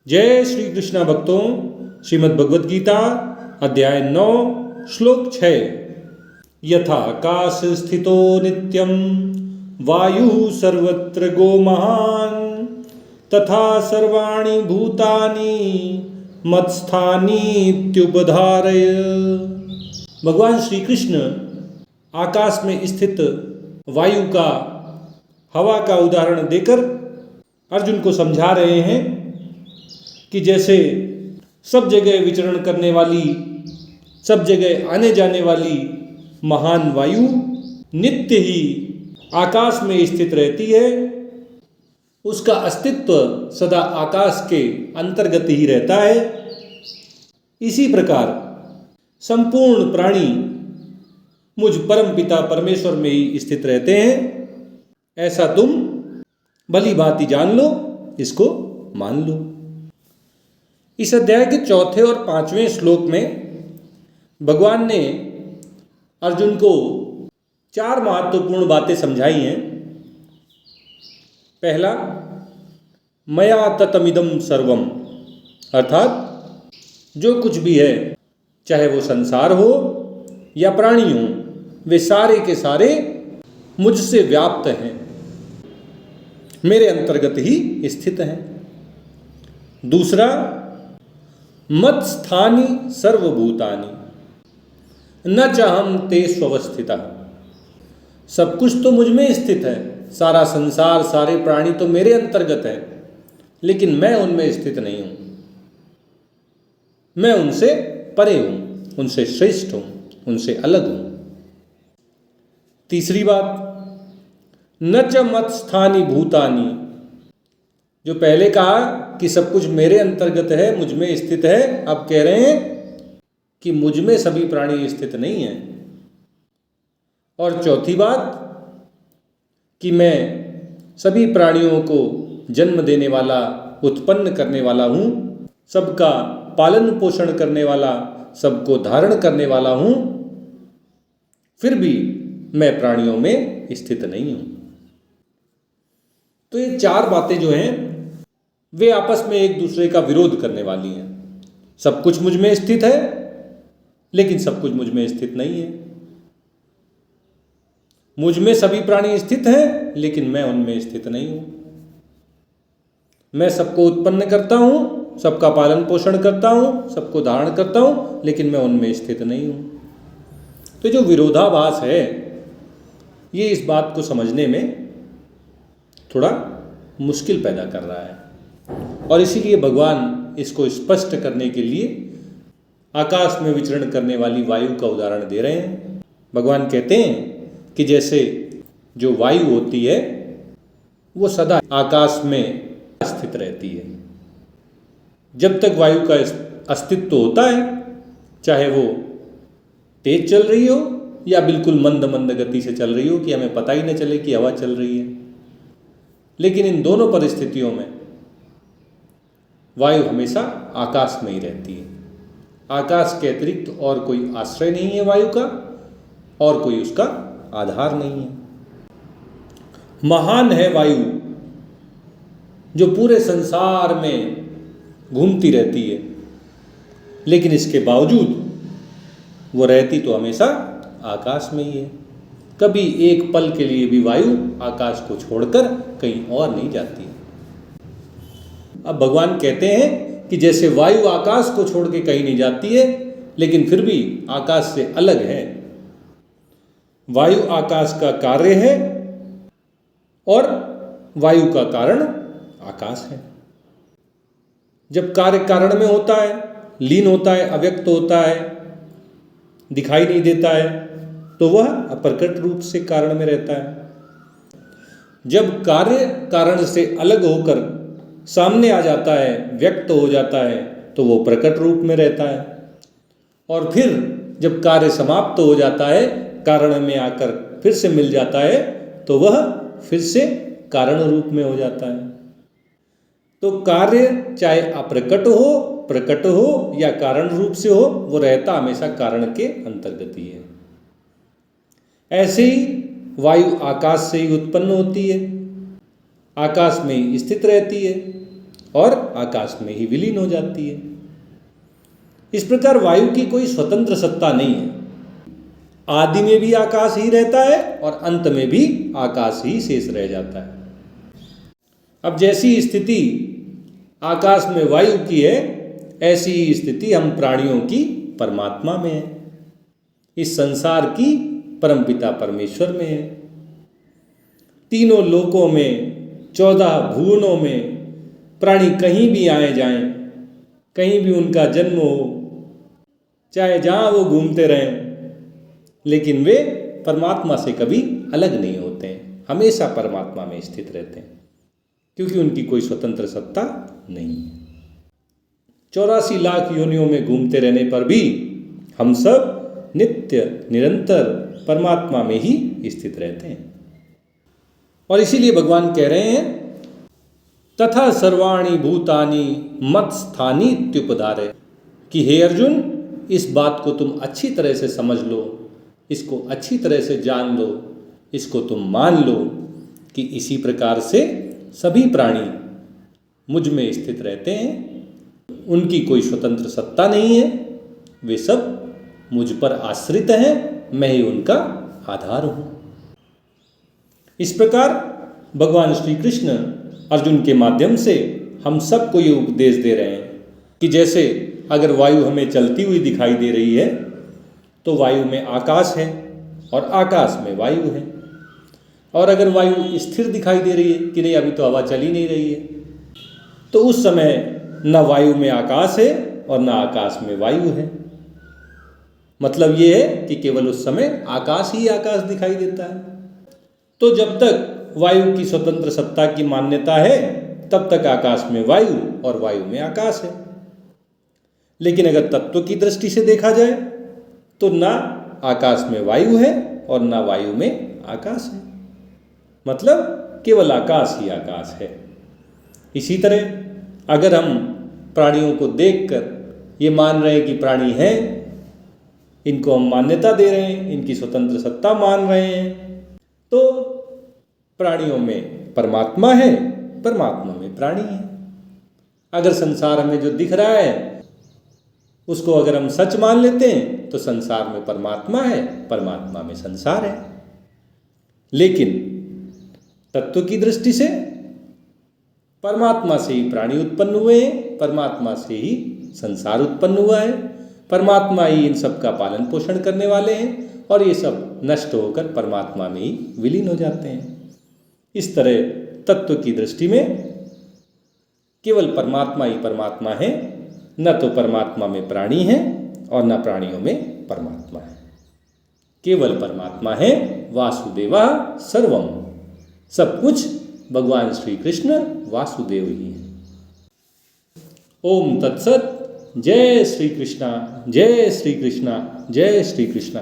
जय श्री कृष्ण भक्तों, श्रीमद् भगवद गीता अध्याय 9 श्लोक 6। यथाकाश स्थितो नित्यं वायु सर्वत्र गो महान् तथा सर्वाणि भूतानि मत्स्थानीत्युपधारय। भगवान श्री कृष्ण आकाश में स्थित वायु का, हवा का उदाहरण देकर अर्जुन को समझा रहे हैं कि जैसे सब जगह विचरण करने वाली, सब जगह आने जाने वाली महान वायु नित्य ही आकाश में स्थित रहती है, उसका अस्तित्व सदा आकाश के अंतर्गत ही रहता है। इसी प्रकार संपूर्ण प्राणी मुझ परमपिता परमेश्वर में ही स्थित रहते हैं। ऐसा तुम भली भांति जान लो, इसको मान लो। इस अध्याय के चौथे और पांचवें श्लोक में भगवान ने अर्जुन को 4 महत्वपूर्ण बातें समझाई हैं। पहला, मया ततमिदं सर्वम, अर्थात जो कुछ भी है, चाहे वो संसार हो या प्राणी हो, वे सारे के सारे मुझसे व्याप्त हैं, मेरे अंतर्गत ही स्थित हैं। दूसरा, मत स्थानी सर्वभूतानि न चाहम ते स्वस्थिता, सब कुछ तो मुझ में स्थित है, सारा संसार सारे प्राणी तो मेरे अंतर्गत है, लेकिन मैं उनमें स्थित नहीं हूं। मैं उनसे परे हूं, उनसे श्रेष्ठ हूं, उनसे अलग हूं। तीसरी बात, न च मत स्थानी भूतानि, जो पहले कहा कि सब कुछ मेरे अंतर्गत है, मुझ में स्थित है, अब कह रहे हैं कि मुझ में सभी प्राणी स्थित नहीं हैं। और चौथी बात कि मैं सभी प्राणियों को जन्म देने वाला, उत्पन्न करने वाला हूँ, सबका पालन पोषण करने वाला, सबको धारण करने वाला हूँ, फिर भी मैं प्राणियों में स्थित नहीं हूँ। तो ये 4 बातें जो हैं वे आपस में एक दूसरे का विरोध करने वाली हैं। सब कुछ मुझ में स्थित है, लेकिन सब कुछ मुझ में स्थित नहीं है। मुझ में सभी प्राणी स्थित हैं, लेकिन मैं उनमें स्थित नहीं हूं। मैं सबको उत्पन्न करता हूं, सबका पालन पोषण करता हूं, सबको धारण करता हूं, लेकिन मैं उनमें स्थित नहीं हूं। तो जो विरोधाभास है, ये इस बात को समझने में थोड़ा मुश्किल पैदा कर रहा है, और इसीलिए भगवान इसको स्पष्ट करने के लिए आकाश में विचरण करने वाली वायु का उदाहरण दे रहे हैं। भगवान कहते हैं कि जैसे जो वायु होती है वो सदा आकाश में स्थित रहती है। जब तक वायु का अस्तित्व होता है, चाहे वो तेज चल रही हो या बिल्कुल मंद मंद गति से चल रही हो कि हमें पता ही न चले कि हवा चल रही है, लेकिन इन दोनों परिस्थितियों में वायु हमेशा आकाश में ही रहती है। आकाश के अतिरिक्त और कोई आश्रय नहीं है वायु का, और कोई उसका आधार नहीं है। महान है वायु, जो पूरे संसार में घूमती रहती है, लेकिन इसके बावजूद वो रहती तो हमेशा आकाश में ही है। कभी एक पल के लिए भी वायु आकाश को छोड़कर कहीं और नहीं जाती है। अब भगवान कहते हैं कि जैसे वायु आकाश को छोड़ के कहीं नहीं जाती है, लेकिन फिर भी आकाश से अलग है। वायु आकाश का कार्य है और वायु का कारण आकाश है। जब कार्य कारण में होता है, लीन होता है, अव्यक्त होता है, दिखाई नहीं देता है, तो वह अप्रकट रूप से कारण में रहता है। जब कार्य कारण से अलग होकर सामने आ जाता है, व्यक्त हो जाता है, तो वो प्रकट रूप में रहता है। और फिर जब कार्य समाप्त हो जाता है, कारण में आकर फिर से मिल जाता है, तो वह फिर से कारण रूप में हो जाता है। तो कार्य चाहे अप्रकट हो, प्रकट हो या कारण रूप से हो, वो रहता हमेशा कारण के अंतर्गत ही है। ऐसे ही वायु आकाश से ही उत्पन्न होती है, आकाश में ही स्थित रहती है, और आकाश में ही विलीन हो जाती है। इस प्रकार वायु की कोई स्वतंत्र सत्ता नहीं है। आदि में भी आकाश ही रहता है और अंत में भी आकाश ही शेष रह जाता है। अब जैसी स्थिति आकाश में वायु की है, ऐसी ही स्थिति हम प्राणियों की परमात्मा में है, इस संसार की परमपिता परमेश्वर में है। तीनों लोकों में, 14 भुवनों में प्राणी कहीं भी आए जाएं, कहीं भी उनका जन्म हो, चाहे जहाँ वो घूमते रहें, लेकिन वे परमात्मा से कभी अलग नहीं होते हैं, हमेशा परमात्मा में स्थित रहते हैं, क्योंकि उनकी कोई स्वतंत्र सत्ता नहीं है। 84 लाख योनियों में घूमते रहने पर भी हम सब नित्य निरंतर परमात्मा में ही स्थित रहते हैं। और इसीलिए भगवान कह रहे हैं, तथा सर्वाणि भूतानि मत्स्थानी इत्युपधारे, कि हे अर्जुन, इस बात को तुम अच्छी तरह से समझ लो, इसको अच्छी तरह से जान लो, इसको तुम मान लो कि इसी प्रकार से सभी प्राणी मुझ में स्थित रहते हैं। उनकी कोई स्वतंत्र सत्ता नहीं है, वे सब मुझ पर आश्रित हैं, मैं ही उनका आधार हूँ। इस प्रकार भगवान श्री कृष्ण अर्जुन के माध्यम से हम सबको ये उपदेश दे रहे हैं कि जैसे अगर वायु हमें चलती हुई दिखाई दे रही है तो वायु में आकाश है और आकाश में वायु है, और अगर वायु स्थिर दिखाई दे रही है कि नहीं अभी तो हवा चल ही नहीं रही है, तो उस समय न वायु में आकाश है और न आकाश में वायु है। मतलब ये है कि केवल उस समय आकाश ही आकाश दिखाई देता है। तो जब तक वायु की स्वतंत्र सत्ता की मान्यता है तब तक आकाश में वायु और वायु में आकाश है। लेकिन अगर तत्व की दृष्टि से देखा जाए तो ना आकाश में वायु है और ना वायु में आकाश है, मतलब केवल आकाश ही आकाश है। इसी तरह अगर हम प्राणियों को देखकर ये मान रहे हैं कि प्राणी हैं, इनको हम मान्यता दे रहे हैं, इनकी स्वतंत्र सत्ता मान रहे हैं, तो प्राणियों में परमात्मा है, परमात्मा में प्राणी है। अगर संसार हमें जो दिख रहा है उसको अगर हम सच मान लेते हैं तो संसार में परमात्मा है, परमात्मा में संसार है। लेकिन तत्व की दृष्टि से परमात्मा से ही प्राणी उत्पन्न हुए हैं, परमात्मा से ही संसार उत्पन्न हुआ है, परमात्मा ही इन सब का पालन पोषण करने वाले हैं, और ये सब नष्ट होकर परमात्मा में ही विलीन हो जाते हैं। इस तरह तत्व की दृष्टि में केवल परमात्मा ही परमात्मा है, न तो परमात्मा में प्राणी है और न प्राणियों में परमात्मा है। केवल परमात्मा है, वासुदेवा सर्वम, सब कुछ भगवान श्री कृष्ण वासुदेव ही है। ओम तत्सत। जय श्री कृष्णा, जय श्री कृष्णा, जय श्री कृष्णा।